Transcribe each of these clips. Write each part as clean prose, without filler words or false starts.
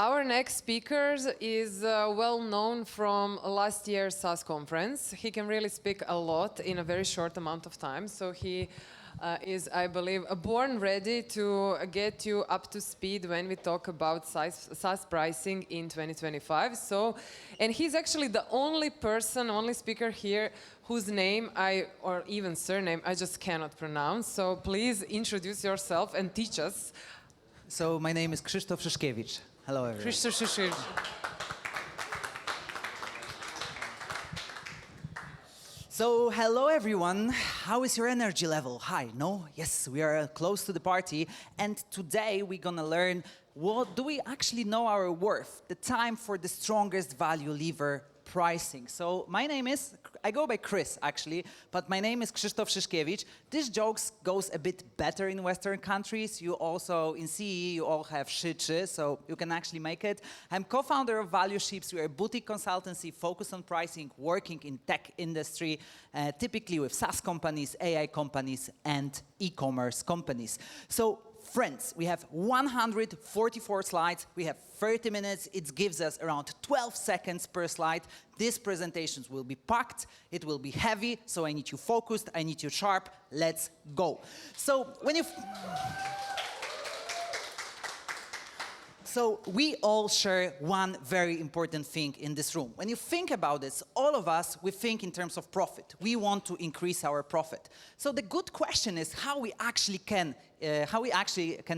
Our next speaker is well known from last year's SaaS conference. He can really speak a lot in a very short amount of time. So he is, I believe, born ready to get you up to speed when we talk about SaaS pricing in 2025. And he's actually the only speaker here whose name or even surname I just cannot pronounce. So please introduce yourself and teach us. So my name is Krzysztof Szyszkiewicz. Hello, everyone. Krzysztof Szyszkiewicz. So, hello, everyone. How is your energy level? High? No? Yes, we are close to the party. And today we're going to learn what do we actually know our worth, the time for the strongest value lever pricing. So my name is, I go by Kris actually, but my name is Krzysztof Szyszkiewicz. This joke goes a bit better in Western countries. You also, in CE, you all have Szyczy, so you can actually make it. I'm co-founder of Valueships. We are a boutique consultancy focused on pricing, working in tech industry, typically with SaaS companies, AI companies, and e-commerce companies. So friends, we have 144 slides, we have 30 minutes, it gives us around 12 seconds per slide. These presentations will be packed, it will be heavy, so I need you focused, I need you sharp, let's go. So we all share one very important thing in this room. When you think about this, all of us, we think in terms of profit. We want to increase our profit. So the good question is how we actually can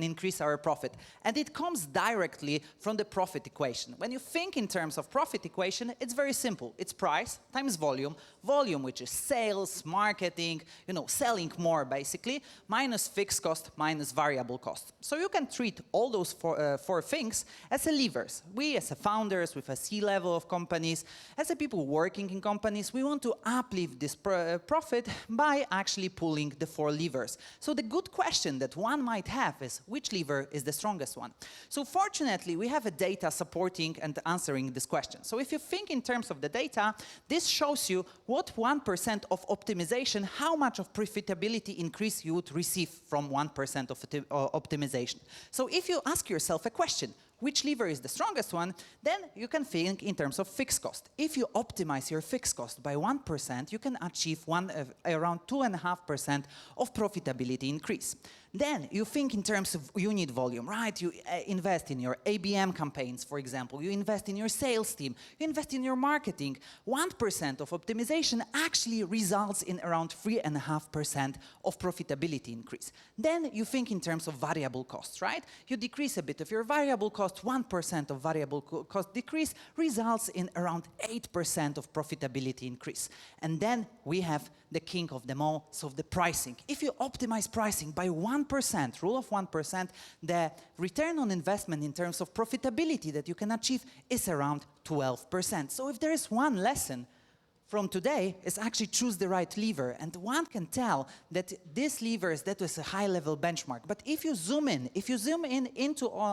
increase our profit. And it comes directly from the profit equation. When you think in terms of profit equation, it's very simple. It's price times volume. Volume, which is sales, marketing, selling more basically, minus fixed cost, minus variable cost. So you can treat all those four things as a levers. We as a founders with a C-level of companies, as a people working in companies, we want to uplift this profit by actually pulling the four levers. So the good question that one might have is which lever is the strongest one? So fortunately, we have a data supporting and answering this question. So if you think in terms of the data, this shows you what 1% of optimization, how much of profitability increase you would receive from 1% of optimization. So if you ask yourself a question, which lever is the strongest one, then you can think in terms of fixed cost. If you optimize your fixed cost by 1%, you can achieve around 2.5% of profitability increase. Then you think in terms of unit volume, right? You invest in your ABM campaigns, for example. You invest in your sales team. You invest in your marketing. 1% of optimization actually results in around 3.5% of profitability increase. Then you think in terms of variable costs, right? You decrease a bit of your variable cost. 1% of variable cost decrease results in around 8% of profitability increase. And then we have the king of them all, so the pricing. If you optimize pricing by 1%, rule of 1%, the return on investment in terms of profitability that you can achieve is around 12%. So if there is one lesson from today, is actually choose the right lever. And one can tell that this lever that was a high-level benchmark. But if you zoom in,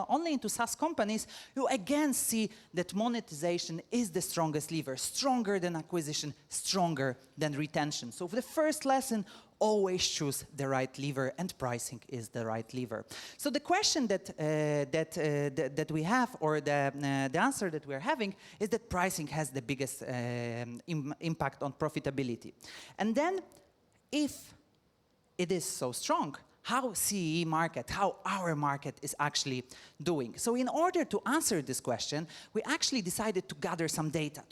only into SaaS companies, you again see that monetization is the strongest lever, stronger than acquisition, stronger than retention. So for the first lesson, always choose the right lever, and pricing is the right lever. So the question that we have, or the answer that we're having, is that pricing has the biggest impact on profitability. And then, if it is so strong, how CE market, how our market is actually doing. So in order to answer this question, we actually decided to gather some data,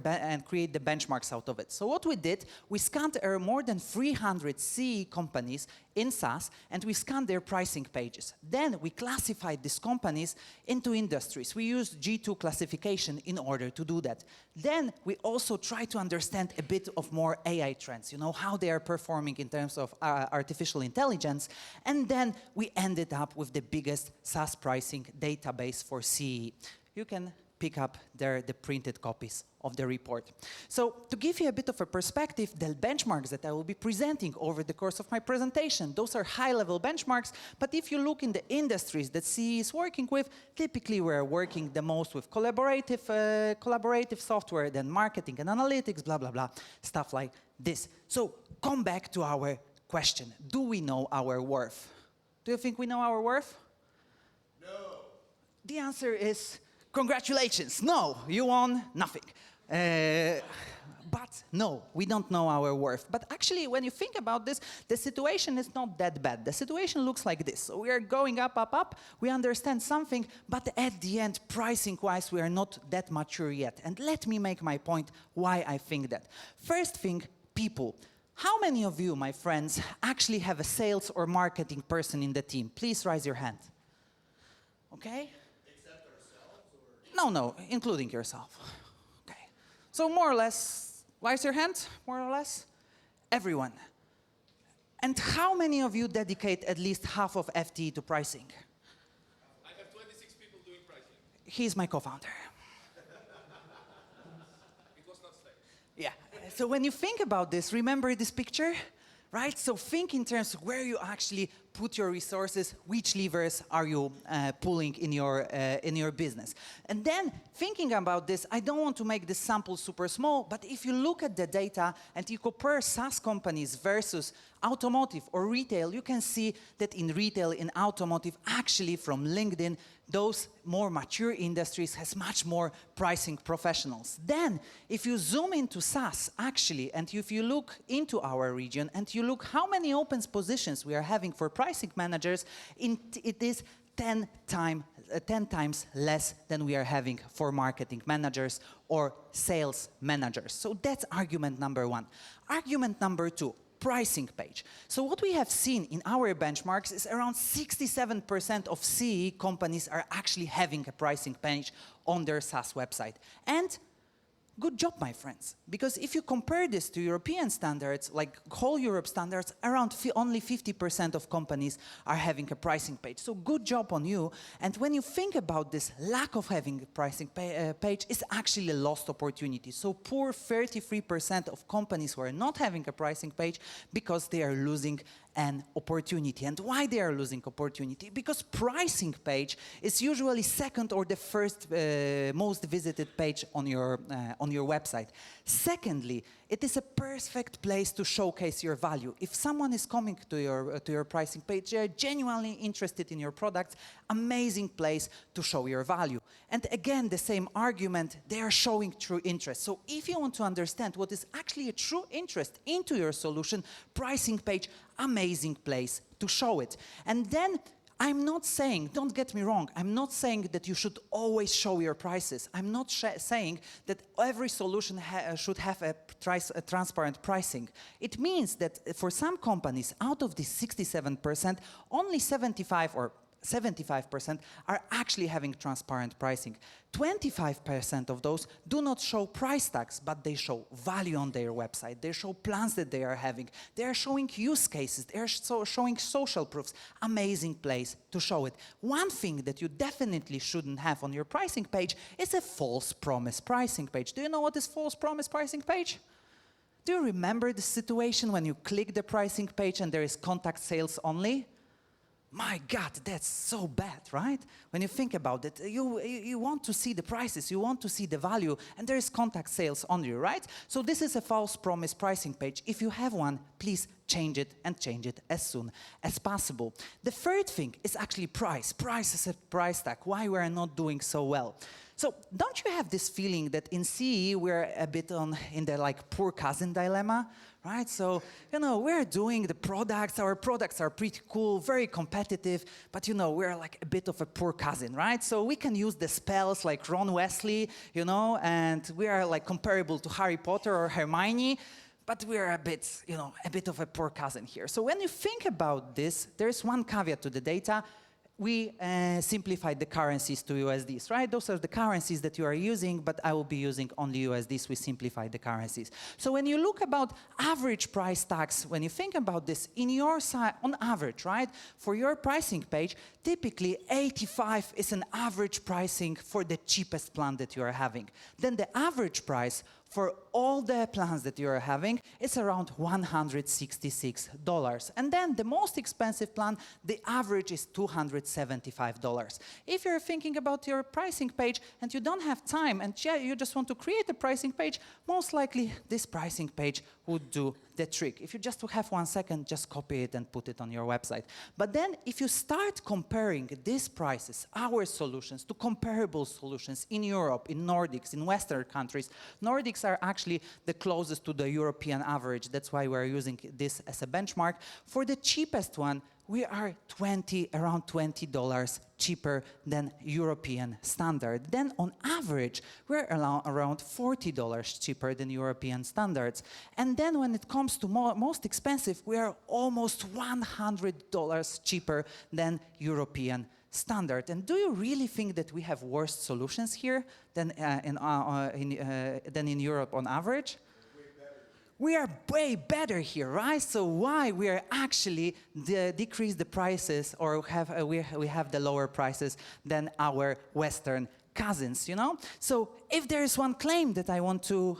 and create the benchmarks out of it. So what we did, we scanned more than 300 CE companies in SaaS, and we scanned their pricing pages. Then we classified these companies into industries. We used G2 classification in order to do that. Then we also try to understand a bit of more AI trends, how they are performing in terms of artificial intelligence. And then we ended up with the biggest SaaS pricing database for CE. You can pick up there the printed copies of the report. So to give you a bit of a perspective, the benchmarks that I will be presenting over the course of my presentation, those are high-level benchmarks, but if you look in the industries that CE is working with, typically we're working the most with collaborative software, then marketing and analytics, blah, blah, blah, stuff like this. So come back to our question. Do we know our worth? Do you think we know our worth? No. The answer is congratulations. No, you won nothing. But no, we don't know our worth. But actually, when you think about this, the situation is not that bad. The situation looks like this. So we are going up, up, up. We understand something, but at the end, pricing-wise, we are not that mature yet. And let me make my point why I think that. First thing, people. How many of you, my friends, actually have a sales or marketing person in the team? Please raise your hand. Okay? Except ourselves, or? No, including yourself. Okay. So more or less, raise your hand, more or less. Everyone. And how many of you dedicate at least half of FTE to pricing? I have 26 people doing pricing. He's my co-founder. It was not slack. Yeah. So when you think about this, remember this picture? Right? So think in terms of where you actually put your resources, which levers are you pulling in your business. And then thinking about this, I don't want to make this sample super small, but if you look at the data and you compare SaaS companies versus automotive or retail, you can see that in retail, in automotive, actually from LinkedIn, those more mature industries has much more pricing professionals. Then, if you zoom into SaaS, actually, and if you look into our region, and you look how many open positions we are having for pricing managers, it is 10 times less than we are having for marketing managers or sales managers. So that's argument number one. Argument number two. Pricing page. So what we have seen in our benchmarks is around 67% of CE companies are actually having a pricing page on their SaaS website. And good job, my friends, because if you compare this to European standards, like whole Europe standards, around only 50% of companies are having a pricing page. So good job on you. And when you think about this, lack of having a pricing page is actually a lost opportunity. So poor 33% of companies who are not having a pricing page because they are losing an opportunity. And why they are losing opportunity? Because pricing page is usually second or the first most visited page on your website. Secondly, it is a perfect place to showcase your value. If someone is coming to your pricing page, they are genuinely interested in your products, amazing place to show your value. And again, the same argument, they are showing true interest. So if you want to understand what is actually a true interest into your solution, pricing page, amazing place to show it. And then I'm not saying, don't get me wrong, I'm not saying that you should always show your prices. I'm not saying that every solution should have a transparent pricing. It means that for some companies, out of the 67%, only 75% are actually having transparent pricing. 25% of those do not show price tags, but they show value on their website. They show plans that they are having. They are showing use cases. They are showing social proofs. Amazing place to show it. One thing that you definitely shouldn't have on your pricing page is a false promise pricing page. Do you know what is false promise pricing page? Do you remember the situation when you click the pricing page and there is contact sales only? My God, that's so bad, right? When you think about it, you want to see the prices, you want to see the value, and there is contact sales on you, right? So this is a false promise pricing page. If you have one, please change it and change it as soon as possible. The third thing is actually price. Price is a price tag. Why we are not doing so well? So don't you have this feeling that in CE we're a bit in the like poor cousin dilemma, right? So, we're doing the products, our products are pretty cool, very competitive, but we're like a bit of a poor cousin, right? So we can use the spells like Ron Weasley, and we are like comparable to Harry Potter or Hermione, but we're a bit of a poor cousin here. So when you think about this, there's one caveat to the data. We simplified the currencies to USDs, right? Those are the currencies that you are using, but I will be using only USDs. We simplified the currencies. So when you look about average price tags, when you think about this, in your side, on average, right, for your pricing page, typically 85 is an average pricing for the cheapest plan that you are having. Then the average price for all the plans that you are having, it's around $166. And then the most expensive plan, the average is $275. If you're thinking about your pricing page and you don't have time and you just want to create a pricing page, most likely this pricing page would do the trick. If you just have 1 second, just copy it and put it on your website. But then if you start comparing these prices, our solutions, to comparable solutions in Europe, in Nordics, in Western countries, Nordics are actually the closest to the European average. That's why we're using this as a benchmark. For the cheapest one, we are around $20 cheaper than European standard. Then on average, we're around $40 cheaper than European standards. And then when it comes to most expensive, we are almost $100 cheaper than European standard. And do you really think that we have worse solutions here than in Europe on average? We are way better here, right? So why we are actually decrease the prices or we have the lower prices than our Western cousins, you know? So if there is one claim that I want to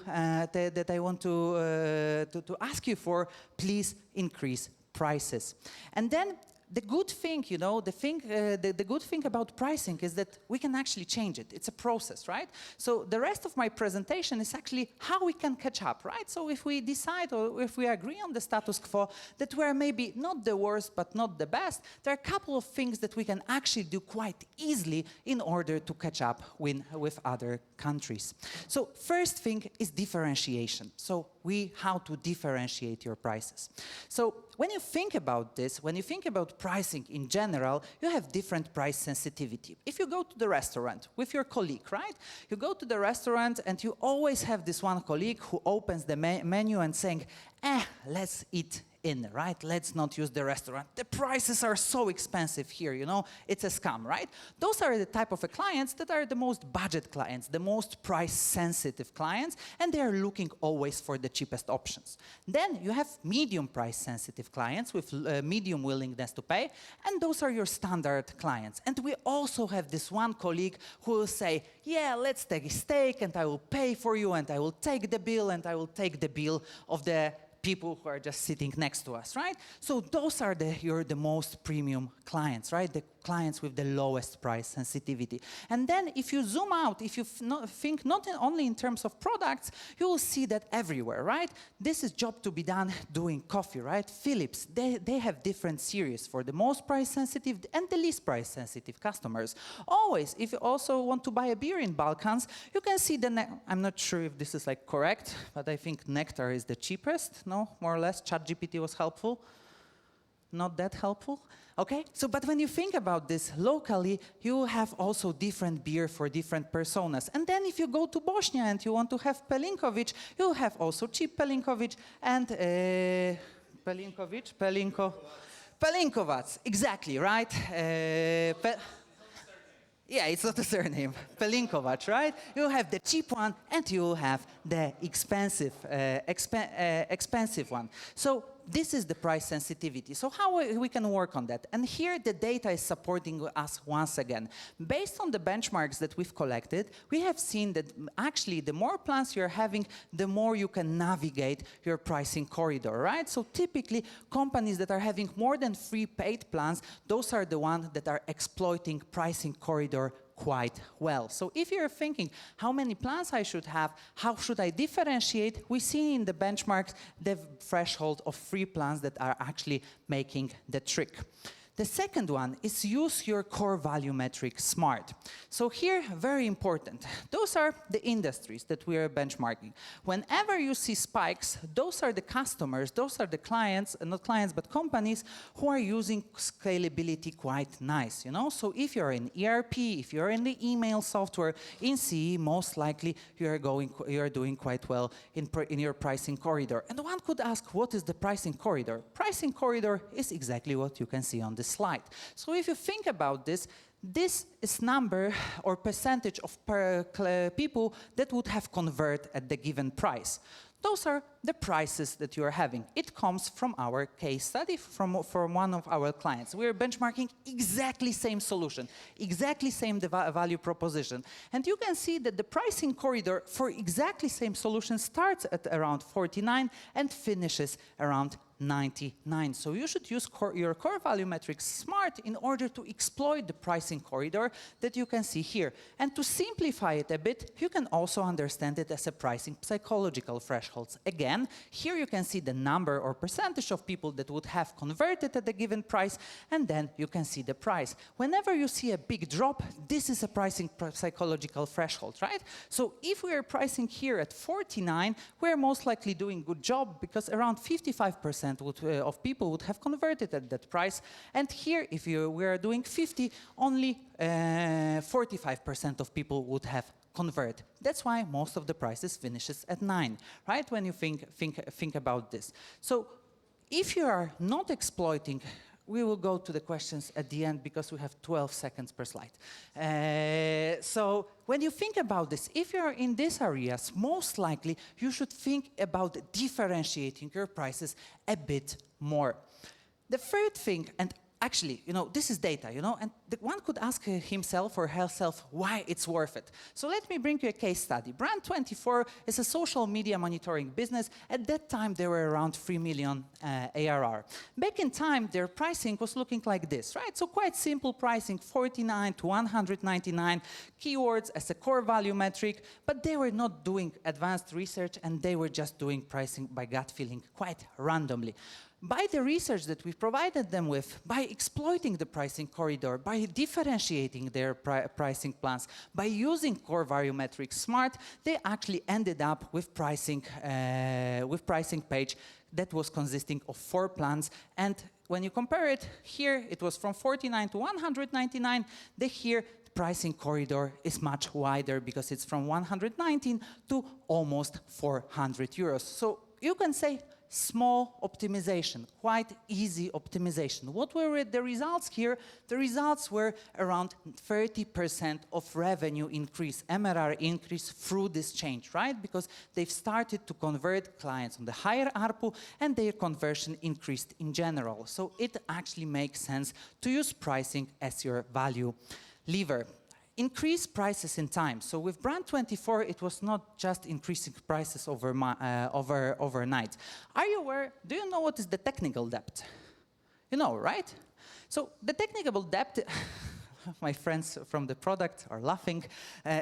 ask you for, please increase prices. And then the good thing, you know, the good thing about pricing is that we can actually change it. It's a process, right? So the rest of my presentation is actually how we can catch up, right? So if we decide or if we agree on the status quo that we're maybe not the worst but not the best, there are a couple of things that we can actually do quite easily in order to catch up with other countries. So first thing is differentiation. So how to differentiate your prices. So when you think about this, when you think about pricing in general, you have different price sensitivity. If you go to the restaurant with your colleague, right? You go to the restaurant and you always have this one colleague who opens the menu and saying, let's eat in, right? Let's not use the restaurant. The prices are so expensive here, you know, it's a scam, right? Those are the type of clients that are the most budget clients, the most price-sensitive clients, and they are looking always for the cheapest options. Then you have medium price-sensitive clients with medium willingness to pay, and those are your standard clients. And we also have this one colleague who will say, yeah, let's take a steak, and I will pay for you, and I will take the bill, and I will take the bill of the people who are just sitting next to us, right? So those are the most premium clients, right? The clients with the lowest price sensitivity. And then if you zoom out, if you think not only in terms of products, you will see that everywhere, right? This is job to be done doing coffee, right? Philips, they have different series for the most price sensitive and the least price sensitive customers. Always, if you also want to buy a beer in Balkans, you can see I'm not sure if this is like correct, but I think Nectar is the cheapest, no, more or less. ChatGPT was helpful. Not that helpful. Okay, so but when you think about this locally, you have also different beer for different personas. And then if you go to Bosnia and you want to have Pelinkovic, you have also cheap Pelinkovic and Pelinkovac, exactly, right? Yeah, it's not a surname. Pelinkovac, right? You have the cheap one and you have the expensive one. So this is the price sensitivity. So how we can work on that? And here the data is supporting us once again. Based on the benchmarks that we've collected, we have seen that actually the more plans you're having, the more you can navigate your pricing corridor, right? So typically companies that are having more than 3 paid plans, those are the ones that are exploiting pricing corridor quite well. So if you're thinking how many plans I should have, how should I differentiate, we see in the benchmarks the threshold of 3 plans that are actually making the trick. The second one is use your core value metric smart. So here, very important. Those are the industries that we are benchmarking. Whenever you see spikes, those are the customers, those are the clients, not clients, but companies who are using scalability quite nice, you know? So if you're in ERP, if you're in the email software, in CE, most likely you are doing quite well in your pricing corridor. And one could ask, what is the pricing corridor? Pricing corridor is exactly what you can see on the slide. So if you think about this, this is number or percentage of people that would have convert at the given price. Those are the prices that you are having. It comes from our case study, from one of our clients. We are benchmarking exactly same solution, exactly same value proposition. And you can see that the pricing corridor for exactly same solution starts at around 49 and finishes around 199. So you should use your core value metrics smart in order to exploit the pricing corridor that you can see here. And to simplify it a bit, you can also understand it as a pricing psychological thresholds. Again, here you can see the number or percentage of people that would have converted at a given price, and then you can see the price. Whenever you see a big drop, this is a pricing psychological threshold, right? So if we are pricing here at 49, we're most likely doing a good job because around 55% of people would have converted at that price. And here, if we are doing 50, only 45% of people would have convert. That's why most of the prices finishes at 9, right? When you think about this. So if you are not exploiting, we will go to the questions at the end because we have 12 seconds per slide. So when you think about this, if you are in these areas, most likely you should think about differentiating your prices a bit more. The third thing, and actually, this is data, and one could ask himself or herself why it's worth it. So let me bring you a case study. Brand24 is a social media monitoring business. At that time, they were around 3 million ARR. Back in time, their pricing was looking like this, right? So quite simple pricing, 49 to 199 keywords as a core value metric, but they were not doing advanced research and they were just doing pricing by gut feeling quite randomly. By the research that we provided them with, by exploiting the pricing corridor, by differentiating their pricing plans, by using core value metrics smart, they actually ended up with pricing page that was consisting of 4 plans. And when you compare it, here it was from 49 to 199. Here, the pricing corridor is much wider because it's from 119 to almost 400 euros. So you can say, small optimization, quite easy optimization. What were the results here? The results were around 30% of revenue increase, MRR increase through this change, right? Because they've started to convert clients on the higher ARPU and their conversion increased in general. So it actually makes sense to use pricing as your value lever. Increase prices in time. So with Brand24, it was not just increasing prices overnight. Are you aware? Do you know what is the technical debt? You know, right? So the technical debt, my friends from the product are laughing.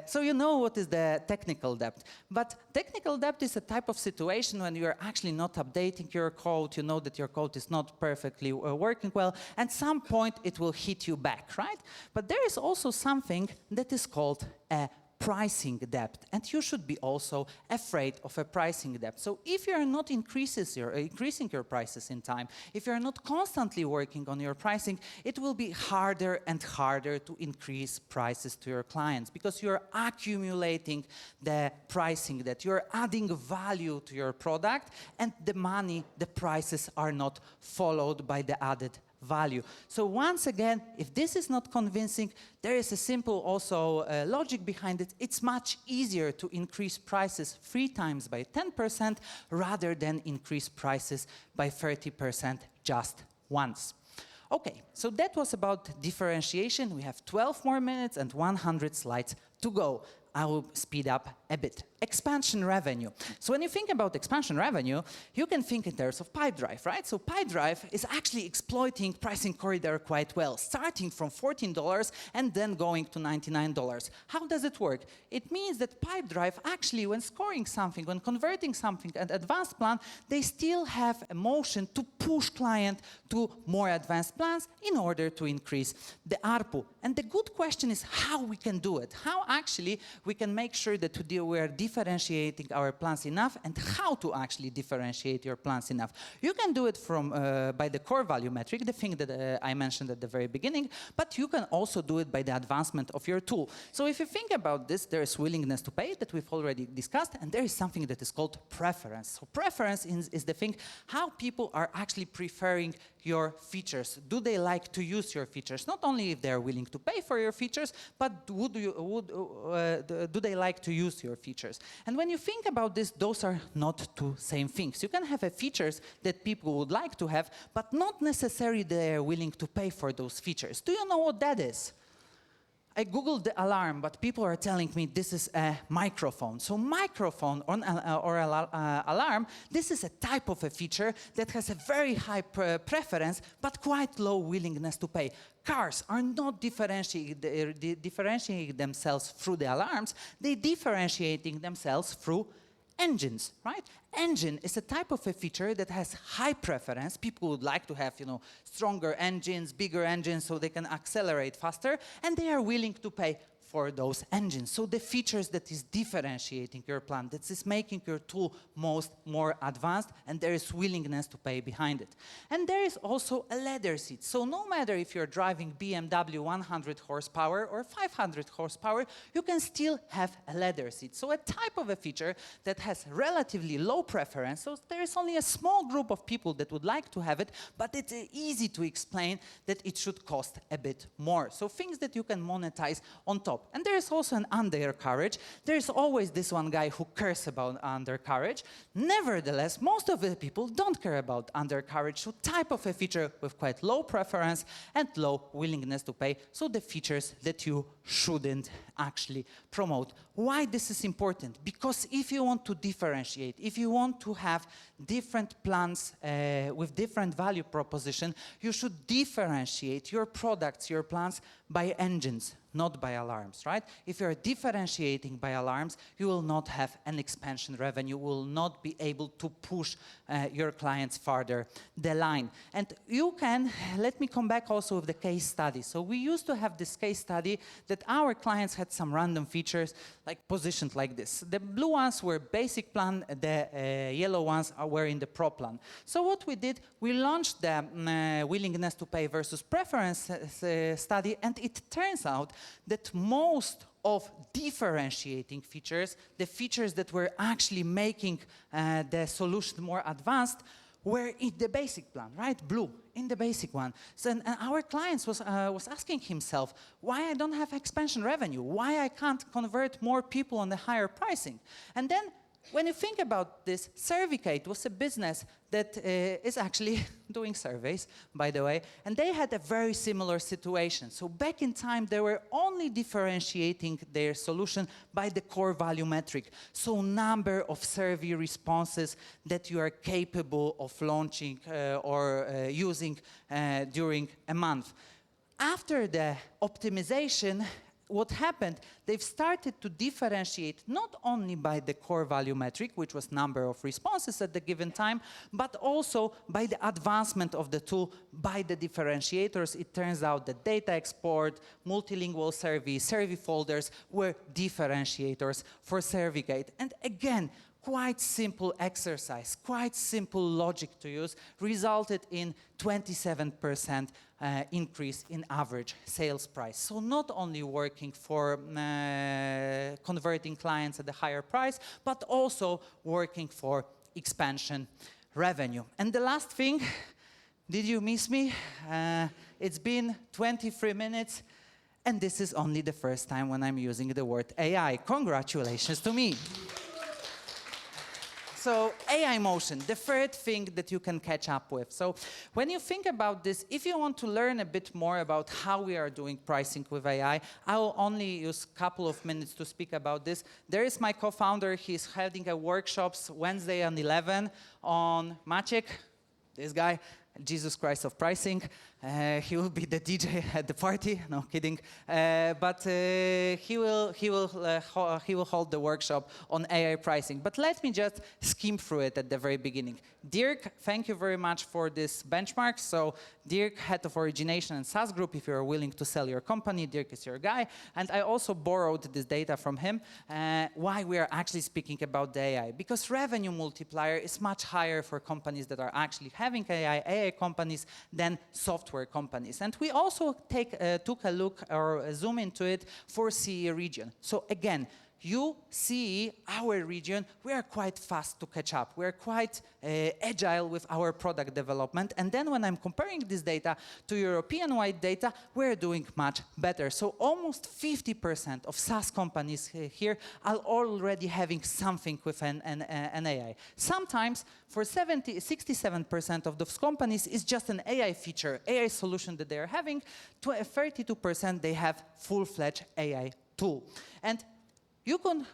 So you know what is the technical debt. But technical debt is a type of situation when you're actually not updating your code, you know that your code is not perfectly working well, and at some point it will hit you back, right? But there is also something that is called a pricing debt, and you should be also afraid of a pricing debt. So if you are not increasing your prices in time, if you are not constantly working on your pricing, it will be harder and harder to increase prices to your clients because you're accumulating the pricing debt, you're adding value to your product, and the prices are not followed by the added value. So once again, if this is not convincing, there is a simple also logic behind it. It's much easier to increase prices 3 times by 10% rather than increase prices by 30% just once. Okay, so that was about differentiation. We have 12 more minutes and 100 slides to go. I will speed up a bit. Expansion revenue. So when you think about expansion revenue, you can think in terms of Pipedrive, right? So Pipedrive is actually exploiting pricing corridor quite well, starting from $14 and then going to $99. How does it work? It means that Pipedrive actually, when scoring something, when converting something at advanced plan, they still have a motion to push client to more advanced plans in order to increase the ARPU. And the good question is how we can do it. How actually we can make sure that we are differentiating our plans enough, and how to actually differentiate your plans enough. You can do it from by the core value metric, the thing that I mentioned at the very beginning, but you can also do it by the advancement of your tool. So if you think about this, there is willingness to pay that we've already discussed, and there is something that is called preference. So preference is the thing how people are actually preferring your features. Do they like to use your features? Not only if they're willing to pay for your features, but do they like to use your features? And when you think about this, those are not two same things. You can have features that people would like to have, but not necessarily they are willing to pay for those features. Do you know what that is? I googled the alarm, but people are telling me this is a microphone. So microphone or alarm, this is a type of a feature that has a very high preference, but quite low willingness to pay. Cars are not differentiating themselves through the alarms, they're differentiating themselves through engines, right? Engine is a type of a feature that has high preference. People would like to have, stronger engines, bigger engines, so they can accelerate faster, and they are willing to pay for those engines. So the features that is differentiating your plan, that is making your tool more advanced, and there is willingness to pay behind it. And there is also a leather seat. So no matter if you're driving BMW 100 horsepower or 500 horsepower, you can still have a leather seat. So a type of a feature that has relatively low preference. So there is only a small group of people that would like to have it, but it's easy to explain that it should cost a bit more. So things that you can monetize on top. And there is also an undercarriage. There is always this one guy who cares about undercarriage. Nevertheless, most of the people don't care about undercarriage, so type of a feature with quite low preference and low willingness to pay, so the features that you shouldn't actually promote. Why this is important? Because if you want to differentiate, if you want to have different plans with different value proposition, you should differentiate your products, your plans by engines, not by alarms, right? If you're differentiating by alarms, you will not have an expansion revenue, will not be able to push your clients farther the line. And you can, let me come back also with the case study. So we used to have this case study that our clients had some random features like positioned like this. The blue ones were basic plan, the yellow ones were in the pro plan. So what we did, we launched the willingness to pay versus preference study, and it turns out that most of differentiating features, the features that were actually making the solution more advanced, were in the basic plan, right? Blue, in the basic one. So, and our clients was asking himself, why I don't have expansion revenue? Why I can't convert more people on the higher pricing? And then, when you think about this, Cervicate was a business that is actually doing surveys, by the way, and they had a very similar situation. So back in time, they were only differentiating their solution by the core value metric. So number of survey responses that you are capable of launching or using during a month. After the optimization, what happened, they've started to differentiate not only by the core value metric, which was number of responses at the given time, but also by the advancement of the tool, by the differentiators. It turns out that data export, multilingual survey, survey folders were differentiators for Cervicate. And again, quite simple exercise, quite simple logic to use, resulted in 27% increase in average sales price. So not only working for converting clients at a higher price, but also working for expansion revenue. And the last thing, did you miss me? It's been 23 minutes, and this is only the first time when I'm using the word AI. Congratulations to me. So AI motion, the third thing that you can catch up with. So when you think about this, if you want to learn a bit more about how we are doing pricing with AI, I will only use a couple of minutes to speak about this. There is my co-founder. He's holding a workshops Wednesday at 11 on Maciek, this guy, Jesus Christ of pricing. He will be the DJ at the party. No kidding. But he will hold the workshop on AI pricing. But let me just skim through it at the very beginning. Dirk, thank you very much for this benchmark. So Dirk, head of origination and SaaS group. If you are willing to sell your company, Dirk is your guy. And I also borrowed this data from him. Why we are actually speaking about the AI? Because revenue multiplier is much higher for companies that are actually having AI companies than software companies. And we also took a look or zoom into it for CE region. So again, you see our region, we are quite fast to catch up. We're quite agile with our product development. And then when I'm comparing this data to European-wide data, we're doing much better. So almost 50% of SaaS companies here are already having something with an AI. Sometimes for 67% of those companies, it's just an AI feature, AI solution that they are having. 32% they have full-fledged AI tool. And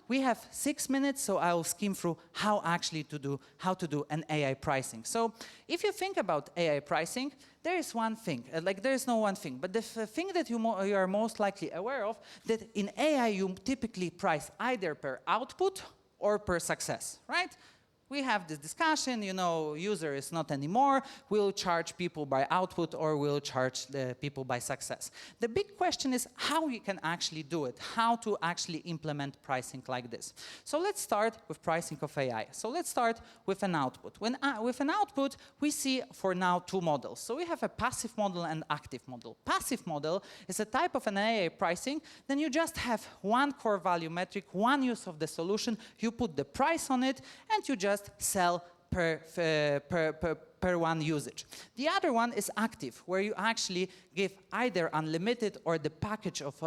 we have 6 minutes, so I will skim through how to do an AI pricing. So if you think about AI pricing, there is one thing, there is no one thing, but the thing that you are most likely aware of, that in AI you typically price either per output or per success, right? We have this discussion, user is not anymore, we'll charge people by output or we'll charge the people by success. The big question is how we can actually do it, how to actually implement pricing like this. So let's start with pricing of AI. So let's start with an output. With an output, we see for now two models. So we have a passive model and active model. Passive model is a type of an AI pricing, then you just have one core value metric, one use of the solution, you put the price on it, and you just sell per one usage. The other one is active, where you actually give either unlimited or the package of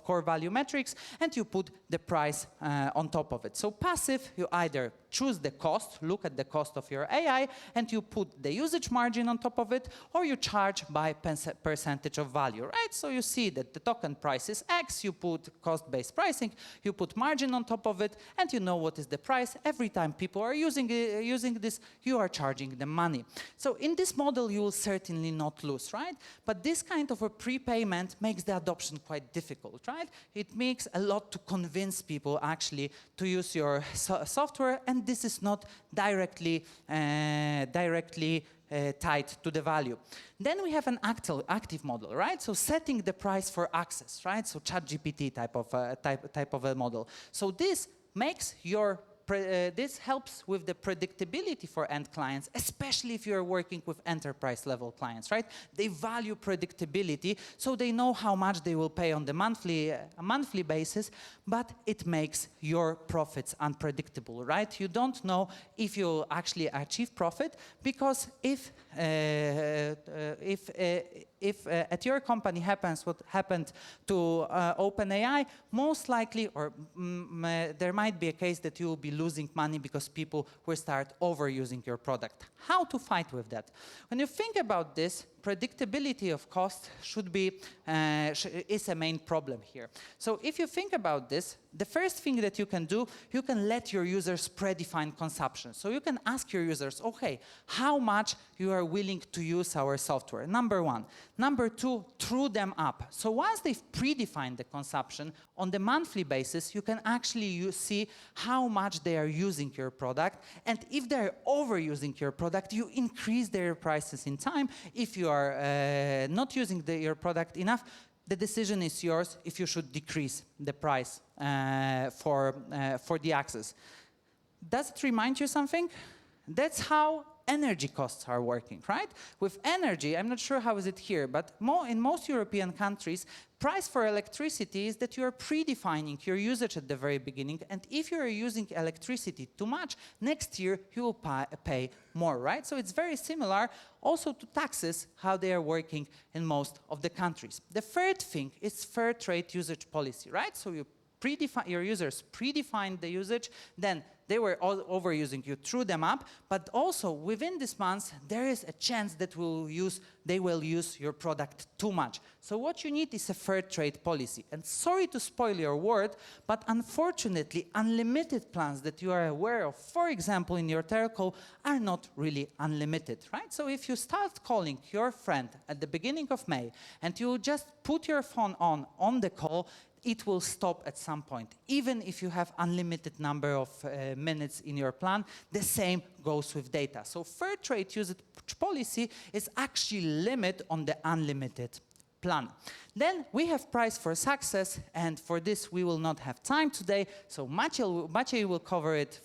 core value metrics, and you put the price on top of it. So passive, you either choose the cost, look at the cost of your AI, and you put the usage margin on top of it, or you charge by percentage of value, right? So you see that the token price is X, you put cost-based pricing, you put margin on top of it, and you know what is the price. Every time people are using this, you are charging them money. So in this model, you will certainly not lose, right? But this kind of a prepayment makes the adoption quite difficult, right? It makes a lot to convince people actually to use your software, and this is not directly tied to the value. Then we have an active model, right? So setting the price for access, right? So ChatGPT type of a model. So this makes this helps with the predictability for end clients, especially if you're working with enterprise level clients, right? They value predictability, so they know how much they will pay on the monthly basis, but it makes your profits unpredictable, right? You don't know if you'll actually achieve profit, because if at your company happens what happened to OpenAI, most likely, or there might be a case that you will be losing money because people will start overusing your product. How to fight with that? When you think about this, predictability of cost is a main problem here. So if you think about this, the first thing that you can do, you can let your users predefine consumption. So you can ask your users, okay, how much you are willing to use our software? Number one. Number two, true them up. So once they've predefined the consumption, on the monthly basis, you can actually see how much they are using your product. And if they're overusing your product, you increase their prices in time. If you are not using your product enough, the decision is yours if you should decrease the price for the access. Does it remind you something? That's how energy costs are working, right? With energy, I'm not sure how is it here, but in most European countries, price for electricity is that you are predefining your usage at the very beginning, and if you are using electricity too much, next year you will pay more, right? So it's very similar also to taxes, how they are working in most of the countries. The third thing is fair trade usage policy, right? So your users predefine the usage, then they were all overusing you, threw them up, but also within this month, there is a chance that they will use your product too much. So what you need is a fair trade policy. And sorry to spoil your word, but unfortunately, unlimited plans that you are aware of, for example, in your telco, are not really unlimited, right? So if you start calling your friend at the beginning of May, and you just put your phone on the call, it will stop at some point. Even if you have unlimited number of minutes in your plan, the same goes with data. So fair trade usage policy is actually limit on the unlimited plan. Then we have price for success, and for this we will not have time today, so Maciej will cover it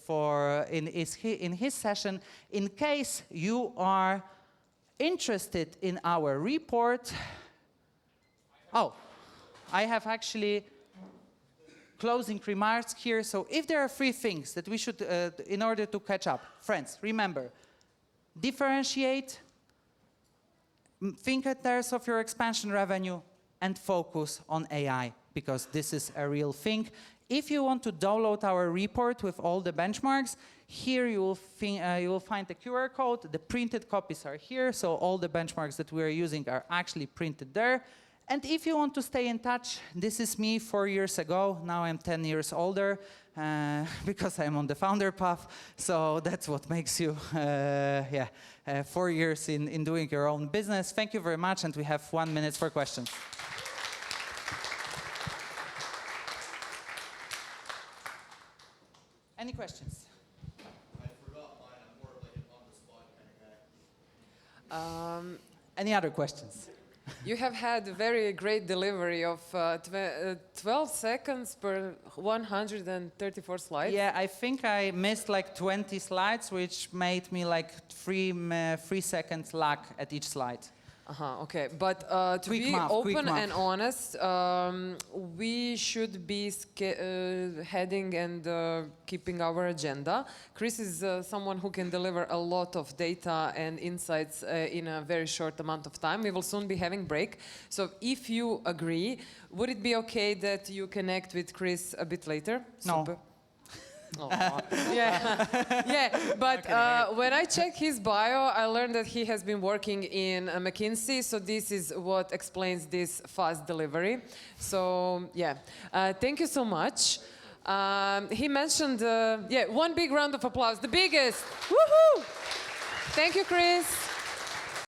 in his session. In case you are interested in our report, I have actually closing remarks here. So if there are 3 things that we should, in order to catch up, friends, remember, differentiate, think in terms of your expansion revenue, and focus on AI, because this is a real thing. If you want to download our report with all the benchmarks, here you will find the QR code. The printed copies are here, so all the benchmarks that we are using are actually printed there. And if you want to stay in touch, this is me 4 years ago. Now I'm 10 years older because I'm on the founder path. So that's what makes you 4 years in doing your own business. Thank you very much, and we have 1 minute for questions. Any questions? I forgot mine. I'm more like an on-the-spot kind of guy. Any other questions? You have had a very great delivery of 12 seconds per 134 slides. Yeah, I think I missed like 20 slides, which made me like 3 seconds lag at each slide. Okay, but to Quick be math, open and honest, we should be heading and keeping our agenda. Kris is someone who can deliver a lot of data and insights in a very short amount of time. We will soon be having break. So if you agree, would it be okay that you connect with Kris a bit later? No. Super. Yeah, but when I checked his bio, I learned that he has been working in McKinsey, so this is what explains this fast delivery. So yeah, thank you so much. He mentioned, 1 big round of applause, the biggest. Woohoo! Thank you, Kris.